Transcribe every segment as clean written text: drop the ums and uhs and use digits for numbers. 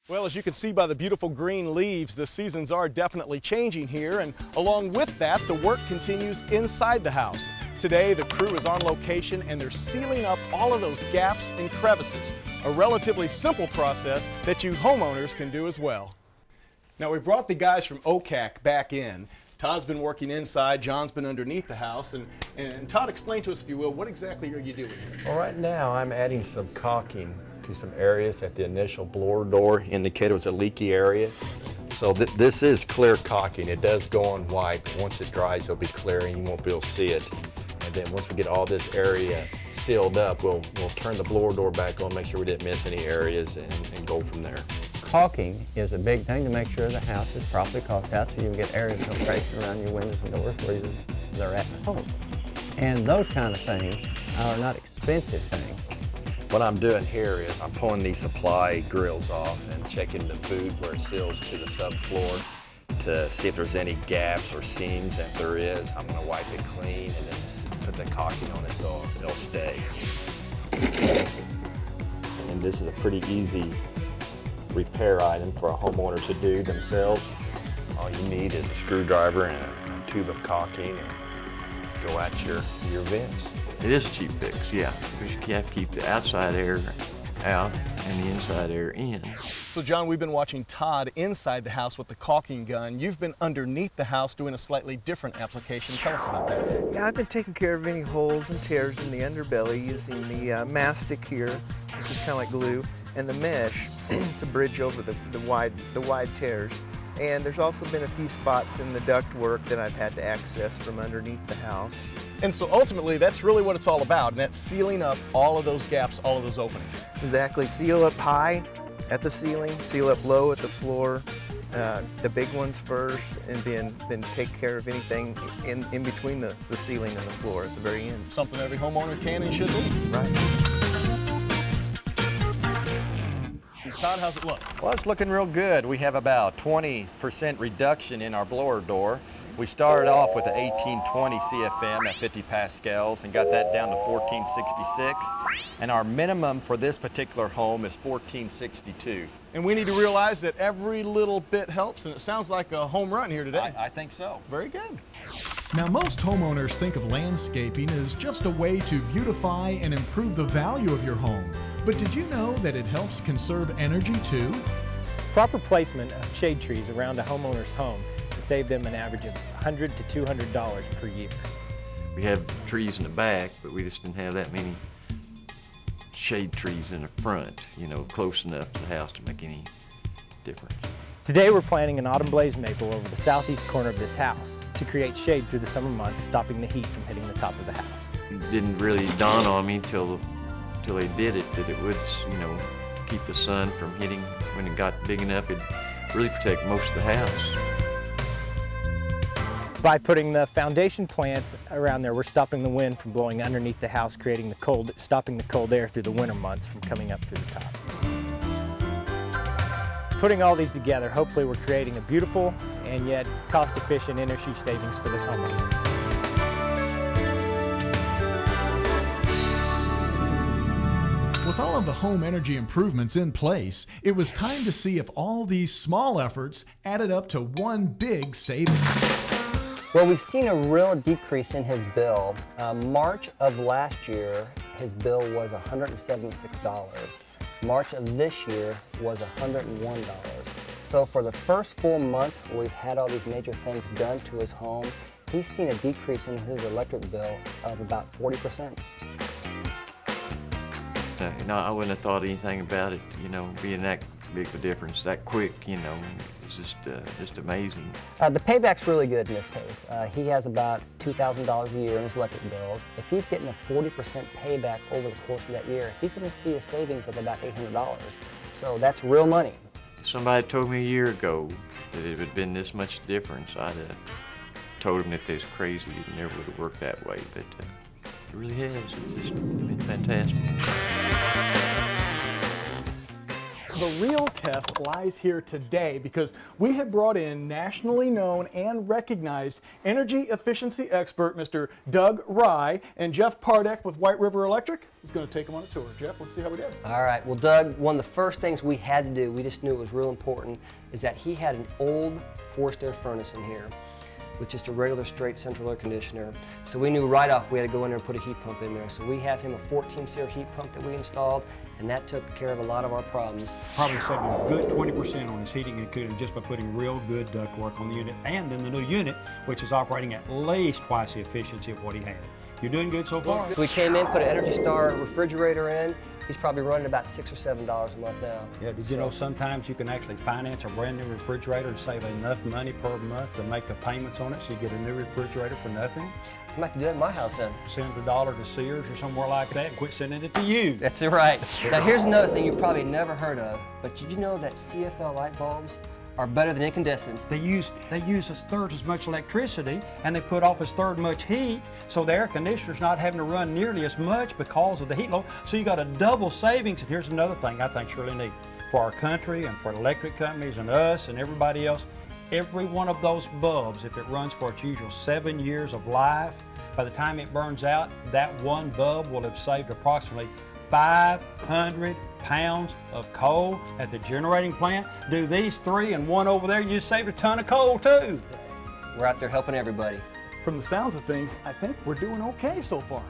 Well, as you can see by the beautiful green leaves, the seasons are definitely changing here, and along with that, the work continues inside the house. Today, the crew is on location and they're sealing up all of those gaps and crevices, a relatively simple process that you homeowners can do as well. Now, we brought the guys from OCAC back in. Todd's been working inside, John's been underneath the house, and Todd, explain to us, if you will, what exactly are you doing here? Well, right now I'm adding some caulking to some areas that the initial blower door indicated was a leaky area. So this is clear caulking. It does go on white, but once it dries it'll be clear and you won't be able to see it. And then once we get all this area sealed up, we'll turn the blower door back on, make sure we didn't miss any areas, and go from there. Caulking is a big thing to make sure the house is properly caulked out so you get air filtration around your windows and doors where they're at home. And those kind of things are not expensive things. What I'm doing here is I'm pulling these supply grills off and checking the boot where it seals to the subfloor to see if there's any gaps or seams. If there is, I'm going to wipe it clean and then put the caulking on it so it'll stay. And this is a pretty easy repair item for a homeowner to do themselves. All you need is a screwdriver and a tube of caulking and go at your vents. It is a cheap fix, yeah, because you have to keep the outside air out and the inside air in. So John, we've been watching Todd inside the house with the caulking gun. You've been underneath the house doing a slightly different application. Tell us about that. Yeah, I've been taking care of any holes and tears in the underbelly using the mastic here, which is kind of like glue, and the mesh to bridge over the wide tears. And there's also been a few spots in the ductwork that I've had to access from underneath the house. And so ultimately, that's really what it's all about, and that's sealing up all of those gaps, all of those openings. Exactly. Seal up high at the ceiling, seal up low at the floor, the big ones first, and then take care of anything in between the ceiling and the floor at the very end. Something every homeowner can and should do. Right. Todd, how's it look? Well, it's looking real good. We have about 20% reduction in our blower door. We started off with an 1820 CFM at 50 pascals and got that down to 1466. And our minimum for this particular home is 1462. And we need to realize that every little bit helps, and it sounds like a home run here today. I think so. Very good. Now, most homeowners think of landscaping as just a way to beautify and improve the value of your home. But did you know that it helps conserve energy too? Proper placement of shade trees around a homeowner's home can save them an average of $100 to $200 per year. We have trees in the back, but we just didn't have that many shade trees in the front, you know, close enough to the house to make any difference. Today we're planting an autumn blaze maple over the southeast corner of this house to create shade through the summer months, stopping the heat from hitting the top of the house. It didn't really dawn on me till they did it, that it would, you know, keep the sun from hitting. When it got big enough, it'd really protect most of the house. By putting the foundation plants around there, we're stopping the wind from blowing underneath the house, stopping the cold air through the winter months from coming up through the top. Putting all these together, hopefully we're creating a beautiful and yet cost-efficient energy savings for this homeowner. With all of the home energy improvements in place, it was time to see if all these small efforts added up to one big savings. Well, we've seen a real decrease in his bill. March of last year, his bill was $176. March of this year was $101. So for the first full month we've had all these major things done to his home, he's seen a decrease in his electric bill of about 40%. You know, I wouldn't have thought anything about it, you know, being that big of a difference, that quick, you know. It's just amazing. The payback's really good in this case. He has about $2,000 a year in his electric bills. If he's getting a 40% payback over the course of that year, he's going to see a savings of about $800. So that's real money. If somebody told me a year ago that it had been this much difference, I'd have told them that they was crazy. It never would have worked that way, but it really has. It's just been fantastic. the real test lies here today because we have brought in nationally known and recognized energy efficiency expert Mr. Doug Rye, and Jeff Pardek with White River Electric is going to take him on a tour. Jeff, let's see how we did. All right, well Doug, one of the first things we had to do, we just knew it was real important, is that he had an old forced air furnace in here with just a regular straight central air conditioner. So we knew right off we had to go in there and put a heat pump in there. So we have him a 14-SEER heat pump that we installed, and that took care of a lot of our problems. Probably saving a good 20% on his heating and cooling just by putting real good ductwork on the unit, and then the new unit, which is operating at least twice the efficiency of what he had. You're doing good so far. So we came in, put an Energy Star refrigerator in. He's probably running about $6 or $7 a month now. Yeah, did you know sometimes you can actually finance a brand new refrigerator and save enough money per month to make the payments on it so you get a new refrigerator for nothing? I might have to do that in my house then. Send $1 to Sears or somewhere like that and quit sending it to you. That's right. Now here's another thing you probably never heard of, but did you know that CFL light bulbs are better than incandescents? They use a third as much electricity and they put off as third much heat, so the air conditioner's not having to run nearly as much because of the heat load. So you got a double savings. And here's another thing I think's really neat. For our country and for electric companies and us and everybody else, every one of those bulbs, if it runs for its usual 7 years of life, by the time it burns out, that one bulb will have saved approximately 500 pounds of coal at the generating plant. Do these 3 and 1 over there, you just saved a ton of coal too. We're out there helping everybody. From the sounds of things, I think we're doing okay so far.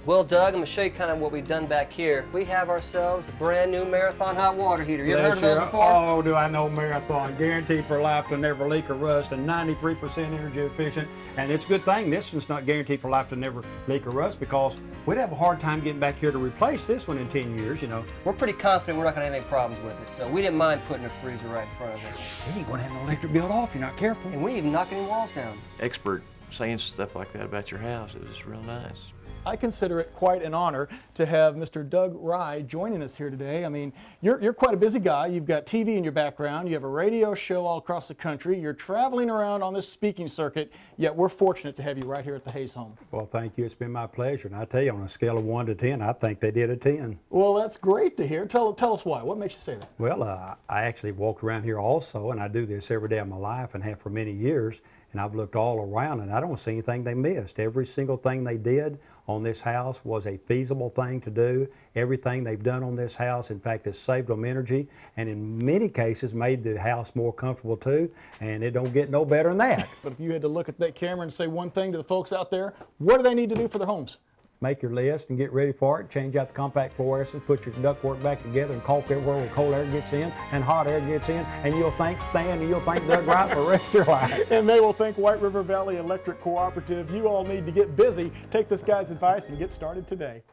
Well, Doug, I'm going to show you kind of what we've done back here. We have ourselves a brand new Marathon hot water heater. You ever heard of those before? Oh, do I know Marathon. Guaranteed for life to never leak or rust and 93% energy efficient. And it's a good thing this one's not guaranteed for life to never leak or rust, because we'd have a hard time getting back here to replace this one in 10 years, you know. We're pretty confident we're not going to have any problems with it, so we didn't mind putting a freezer right in front of us. You ain't going to have no electric bill off if you're not careful. And we didn't even knock any walls down. Expert saying stuff like that about your house, it was real nice. I consider it quite an honor to have Mr. Doug Rye joining us here today. I mean, you're quite a busy guy. You've got TV in your background. You have a radio show all across the country. You're traveling around on this speaking circuit, yet we're fortunate to have you right here at the Hayes home. Well, thank you. It's been my pleasure. And I tell you, on a scale of 1 to 10, I think they did a 10. Well, that's great to hear. Tell us why. What makes you say that? Well, I actually walk around here also, and I do this every day of my life and have for many years. And I've looked all around, and I don't see anything they missed. Every single thing they did on this house was a feasible thing to do. Everything they've done on this house, in fact, has saved them energy, and in many cases made the house more comfortable too, and it don't get no better than that. But if you had to look at that camera and say one thing to the folks out there, what do they need to do for their homes? Make your list and get ready for it. Change out the compact fluorescents, put your ductwork back together, and caulk everywhere where cold air gets in and hot air gets in, and you'll thank Stan and you'll thank Doug Wright for the rest of your life. And they will thank White River Valley Electric Cooperative. You all need to get busy. Take this guy's advice and get started today.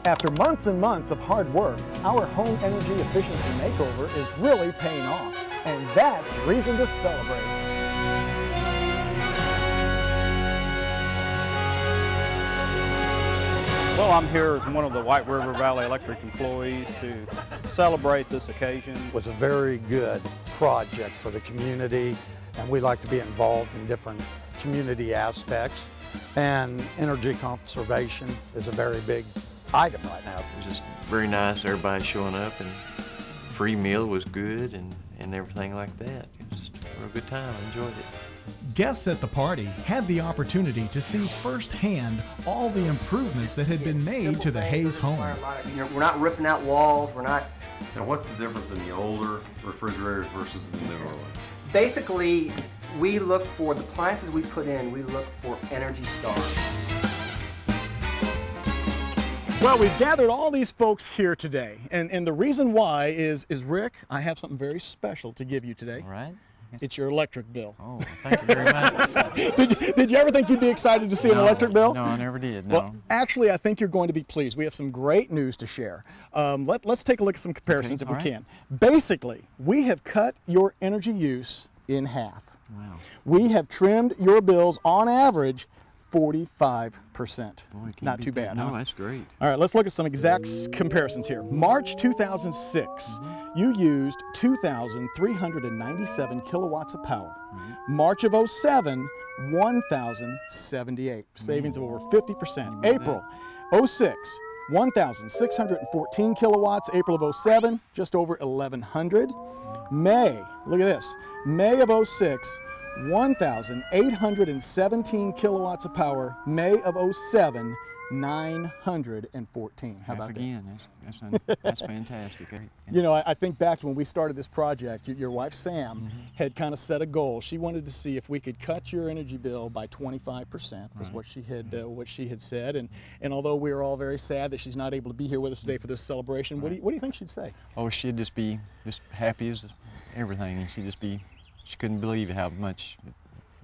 After months and months of hard work, our home energy efficiency makeover is really paying off, and that's reason to celebrate. Well, I'm here as one of the White River Valley Electric employees to celebrate this occasion. It was a very good project for the community, and we like to be involved in different community aspects, and energy conservation is a very big item right now. It was just very nice, everybody showing up, and free meal was good and everything like that. It was just a real good time. I enjoyed it. Guests at the party had the opportunity to see firsthand all the improvements that had been made to the Hayes home. We're not ripping out walls, we're not... Now what's the difference in the older refrigerators versus the newer ones? Basically, we look for the appliances we put in, we look for Energy Star. Well, we've gathered all these folks here today, and the reason why is Rick, I have something very special to give you today. All right. It's your electric bill. Oh, thank you very much. Did you ever think you'd be excited to see an electric bill? No, I never did, no. Well, actually, I think you're going to be pleased. We have some great news to share. Let's take a look at some comparisons if we can. Basically, we have cut your energy use in half. Wow. We have trimmed your bills on average 45%. Boy, Not too bad, No, huh? that's great. All right, let's look at some exact comparisons here. March 2006, you used 2,397 kilowatts of power. March of 07, 1,078, savings of over 50%. April 06, 1,614 kilowatts. April of 07, just over 1,100. May, look at this, May of 06, 1,817 kilowatts of power. May of 07, 914. How about again, that's fantastic. Yeah. You know, I think back to when we started this project, your wife Sam had kind of set a goal. She wanted to see if we could cut your energy bill by 25%, was what she had said. And although we were all very sad that she's not able to be here with us today for this celebration, what do you think she'd say? Oh, she'd just be happy as everything, and she couldn't believe how much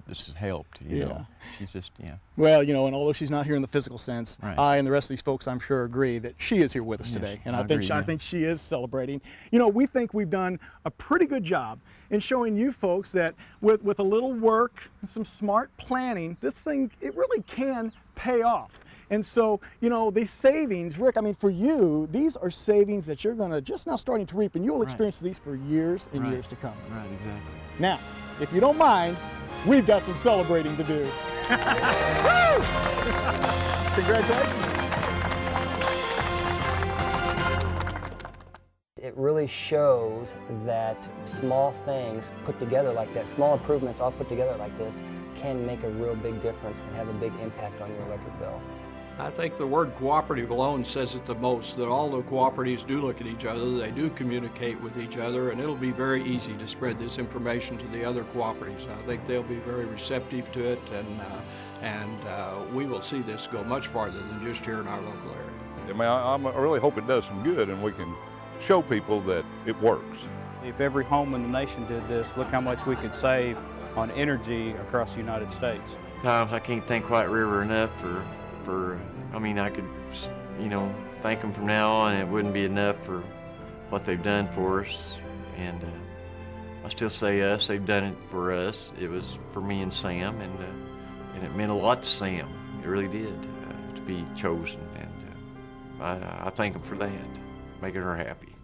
this has helped, you know. She's just, Well, you know, and although she's not here in the physical sense, I and the rest of these folks, I'm sure, agree that she is here with us today. And I think she is celebrating. You know, we think we've done a pretty good job in showing you folks that with a little work and some smart planning, this thing, it really can pay off. And so, you know, these savings, Rick, I mean, for you, these are savings that you're going to just now starting to reap, and you will experience these for years and years to come. Right, exactly. Now, if you don't mind, we've got some celebrating to do. Congratulations. It really shows that small things put together like that, small improvements all put together like this, can make a real big difference and have a big impact on your electric bill. I think the word cooperative alone says it the most, that all the cooperatives do look at each other, they do communicate with each other, and it'll be very easy to spread this information to the other cooperatives. I think they'll be very receptive to it, and we will see this go much farther than just here in our local area. I mean, I really hope it does some good, and we can show people that it works. If every home in the nation did this, look how much we could save on energy across the United States. No, I can't thank White River enough for I mean, I could, you know, thank them from now on. It wouldn't be enough for what they've done for us. And I still say us, they've done it for us. It was for me and Sam, and it meant a lot to Sam. It really did, to be chosen. And I thank them for that, making her happy.